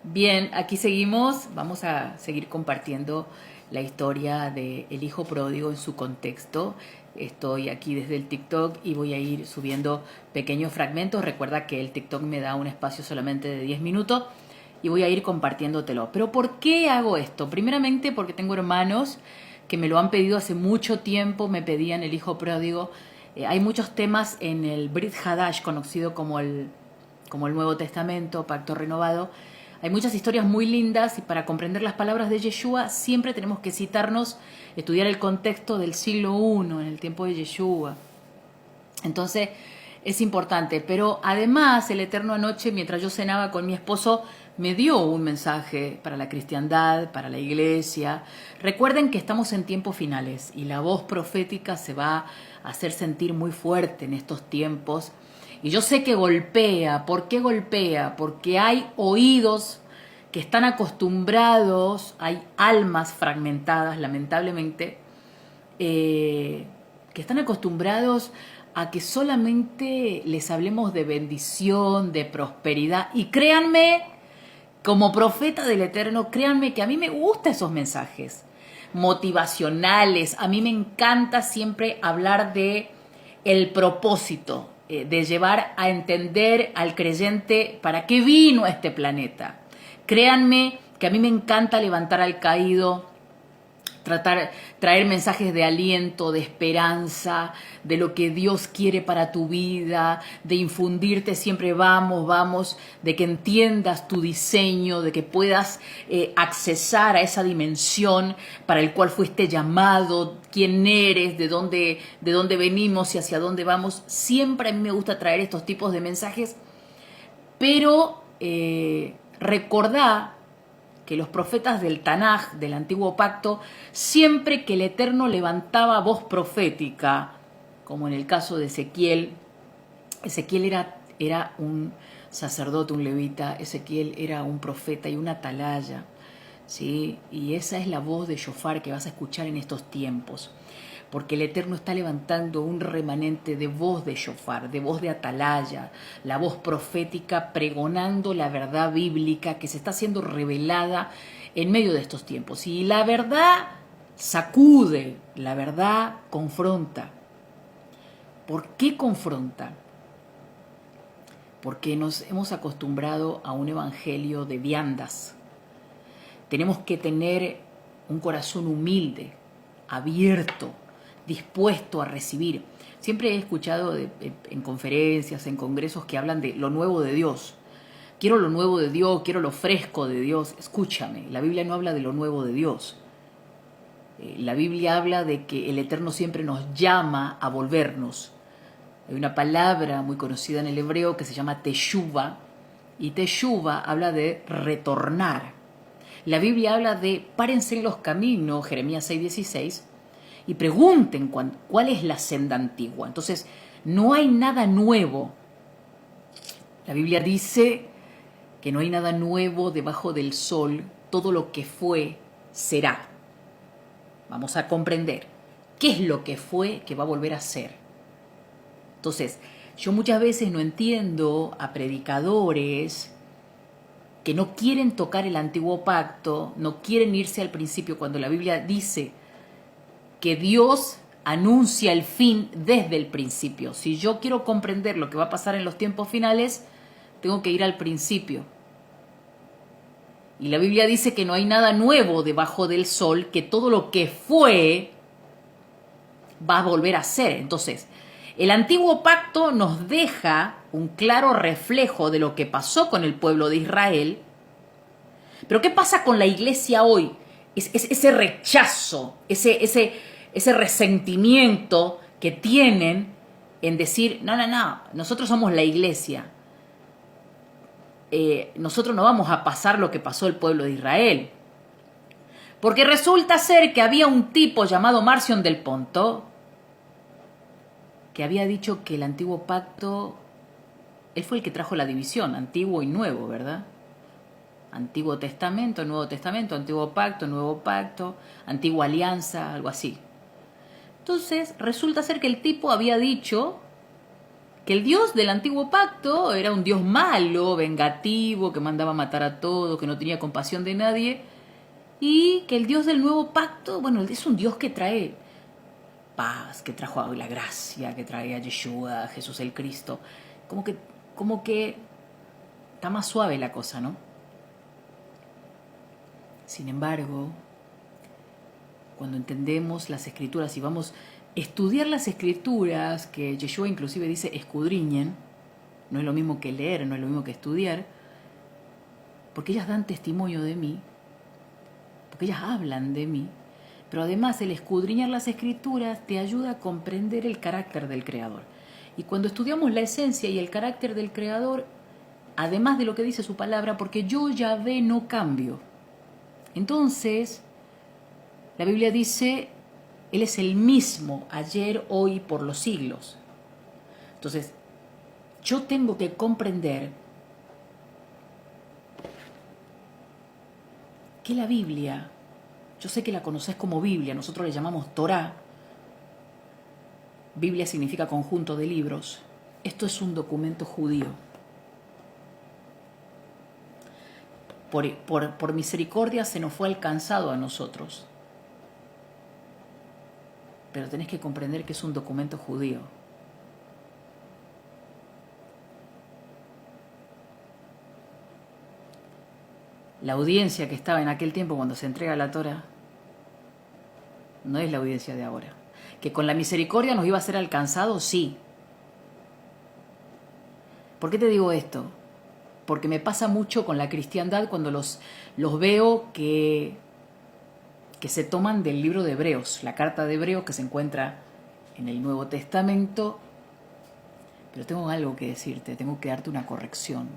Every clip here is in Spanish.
Bien, aquí seguimos. Vamos a seguir compartiendo la historia de El hijo pródigo en su contexto. Estoy aquí desde el TikTok y voy a ir subiendo pequeños fragmentos. Recuerda que el TikTok me da un espacio solamente de 10 minutos y voy a ir compartiéndotelo. Pero ¿por qué hago esto? Primeramente porque tengo hermanos que me lo han pedido hace mucho tiempo, me pedían El hijo pródigo. Hay muchos temas en el Brit Hadash, conocido como el Nuevo Testamento, Pacto Renovado. Hay muchas historias muy lindas y para comprender las palabras de Yeshua siempre tenemos que citarnos, estudiar el contexto del siglo I, en el tiempo de Yeshua. Entonces es importante, pero además el Eterno anoche, mientras yo cenaba con mi esposo, me dio un mensaje para la cristiandad, para la iglesia. Recuerden que estamos en tiempos finales y la voz profética se va a hacer sentir muy fuerte en estos tiempos. Y yo sé que golpea. ¿Por qué golpea? Porque hay oídos que están acostumbrados, hay almas fragmentadas, lamentablemente, que están acostumbrados a que solamente les hablemos de bendición, de prosperidad. Y créanme, como profeta del Eterno, créanme que a mí me gustan esos mensajes motivacionales. A mí me encanta siempre hablar de el propósito, de llevar a entender al creyente para qué vino a este planeta. Créanme que a mí me encanta levantar al caído, traer mensajes de aliento, de esperanza, de lo que Dios quiere para tu vida, de infundirte siempre vamos, de que entiendas tu diseño, de que puedas accesar a esa dimensión para el cual fuiste llamado, quién eres, de dónde venimos y hacia dónde vamos. Siempre a mí me gusta traer estos tipos de mensajes, pero recordá que los profetas del Tanaj, del Antiguo Pacto, siempre que el Eterno levantaba voz profética, como en el caso de Ezequiel, Ezequiel era un sacerdote, un levita, Ezequiel era un profeta y una atalaya, ¿sí? Y esa es la voz de shofar que vas a escuchar en estos tiempos, porque el Eterno está levantando un remanente de voz de shofar, de voz de atalaya, la voz profética pregonando la verdad bíblica que se está siendo revelada en medio de estos tiempos. Y la verdad sacude, la verdad confronta. ¿Por qué confronta? Porque nos hemos acostumbrado a un evangelio de viandas. Tenemos que tener un corazón humilde, abierto, dispuesto a recibir. Siempre he escuchado en conferencias, en congresos que hablan de lo nuevo de Dios. Quiero lo nuevo de Dios, quiero lo fresco de Dios. Escúchame, la Biblia no habla de lo nuevo de Dios. La Biblia habla de que el Eterno siempre nos llama a volvernos. Hay una palabra muy conocida en el hebreo que se llama teshuva, y teshuva habla de retornar. La Biblia habla de párense en los caminos, Jeremías 6:16, y pregunten cuál es la senda antigua. Entonces, no hay nada nuevo. La Biblia dice que no hay nada nuevo debajo del sol, todo lo que fue será. Vamos a comprender qué es lo que fue que va a volver a ser. Entonces, yo muchas veces no entiendo a predicadores que no quieren tocar el antiguo pacto, no quieren irse al principio cuando la Biblia dice que Dios anuncia el fin desde el principio. Si yo quiero comprender lo que va a pasar en los tiempos finales, tengo que ir al principio. Y la Biblia dice que no hay nada nuevo debajo del sol, que todo lo que fue va a volver a ser. Entonces, el antiguo pacto nos deja un claro reflejo de lo que pasó con el pueblo de Israel. Pero ¿qué pasa con la iglesia hoy? Ese rechazo, ese resentimiento que tienen en decir, no, nosotros somos la iglesia. Nosotros no vamos a pasar lo que pasó el pueblo de Israel. Porque resulta ser que había un tipo llamado Marción del Ponto que había dicho que el antiguo pacto, él fue el que trajo la división, antiguo y nuevo, ¿verdad? Antiguo Testamento, Nuevo Testamento, Antiguo Pacto, Nuevo Pacto, Antigua Alianza, algo así. Entonces, resulta ser que el tipo había dicho que el Dios del antiguo pacto era un Dios malo, vengativo, que mandaba a matar a todos, que no tenía compasión de nadie, y que el Dios del nuevo pacto, bueno, es un Dios que trae paz, que trajo la gracia, que trae a Yeshua, a Jesús el Cristo. Como que está más suave la cosa, ¿no? Sin embargo, cuando entendemos las escrituras y vamos a estudiar las escrituras, que Yeshua inclusive dice escudriñen, no es lo mismo que leer, no es lo mismo que estudiar, porque ellas dan testimonio de mí, porque ellas hablan de mí, pero además el escudriñar las escrituras te ayuda a comprender el carácter del Creador. Y cuando estudiamos la esencia y el carácter del Creador, además de lo que dice su palabra, porque yo Yahvé no cambio. Entonces, la Biblia dice, Él es el mismo ayer, hoy, por los siglos. Entonces, yo tengo que comprender que la Biblia, yo sé que la conoces como Biblia, nosotros le llamamos Torá. Biblia significa conjunto de libros. Esto es un documento judío. Por misericordia se nos fue alcanzado a nosotros. Pero tenés que comprender que es un documento judío. La audiencia que estaba en aquel tiempo cuando se entrega la Torá no es la audiencia de ahora. Que con la misericordia nos iba a ser alcanzado, sí. ¿Por qué te digo esto? Porque me pasa mucho con la cristiandad cuando los veo que se toman del libro de Hebreos, la carta de Hebreos que se encuentra en el Nuevo Testamento. Pero tengo algo que decirte, tengo que darte una corrección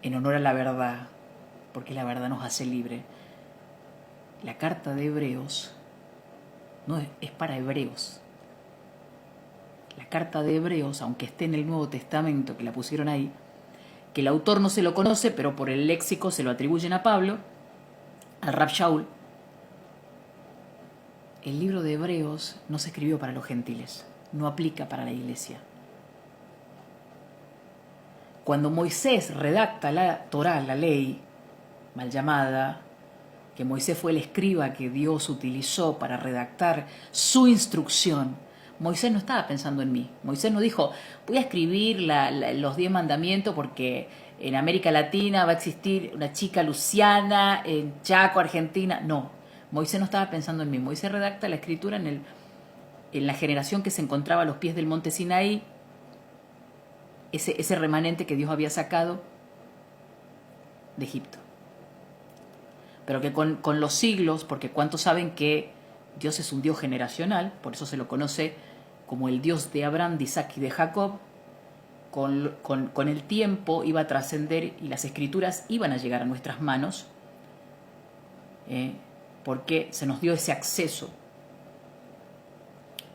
en honor a la verdad, porque la verdad nos hace libre. La carta de Hebreos no es para hebreos. La carta de Hebreos, aunque esté en el Nuevo Testamento, que la pusieron ahí, que el autor no se lo conoce, pero por el léxico se lo atribuyen a Pablo, al Rab Shaul. El libro de Hebreos no se escribió para los gentiles, no aplica para la iglesia. Cuando Moisés redacta la Torá, la ley, mal llamada, que Moisés fue el escriba que Dios utilizó para redactar su instrucción, Moisés no estaba pensando en mí. Moisés no dijo, voy a escribir los 10 mandamientos porque en América Latina va a existir una chica Luciana, en Chaco, Argentina. No, Moisés no estaba pensando en mí. Moisés redacta la escritura en la generación que se encontraba a los pies del monte Sinaí, ese remanente que Dios había sacado de Egipto. Pero que con los siglos, porque cuántos saben que Dios es un Dios generacional, por eso se lo conoce como el Dios de Abraham, de Isaac y de Jacob. Con el tiempo iba a trascender y las escrituras iban a llegar a nuestras manos, porque se nos dio ese acceso.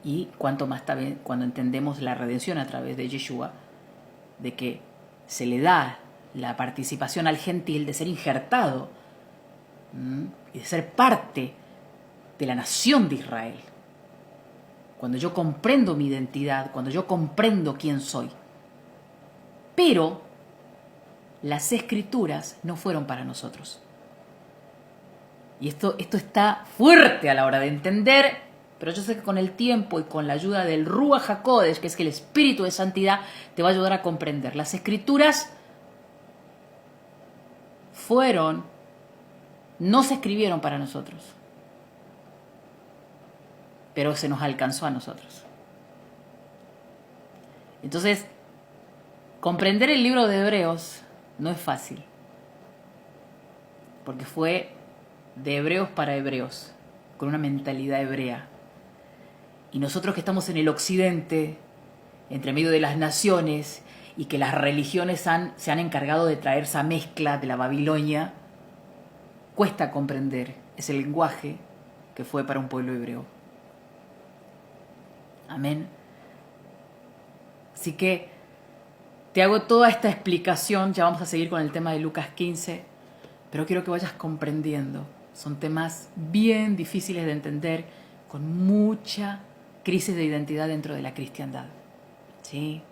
Y cuanto más también cuando entendemos la redención a través de Yeshua, de que se le da la participación al gentil de ser injertado y de ser parte de la nación de Israel. Cuando yo comprendo mi identidad, cuando yo comprendo quién soy. Pero las escrituras no fueron para nosotros. Y esto está fuerte a la hora de entender, pero yo sé que con el tiempo y con la ayuda del Ruach HaKodesh, que es el Espíritu de Santidad, te va a ayudar a comprender. Las escrituras no se escribieron para nosotros, pero se nos alcanzó a nosotros. Entonces, comprender el libro de Hebreos no es fácil, porque fue de hebreos para hebreos, con una mentalidad hebrea. Y nosotros que estamos en el occidente, entre medio de las naciones, y que las religiones se han encargado de traer esa mezcla de la Babilonia, cuesta comprender ese lenguaje que fue para un pueblo hebreo. Amén. Así que te hago toda esta explicación, ya vamos a seguir con el tema de Lucas 15, pero quiero que vayas comprendiendo. Son temas bien difíciles de entender, con mucha crisis de identidad dentro de la cristiandad. ¿Sí?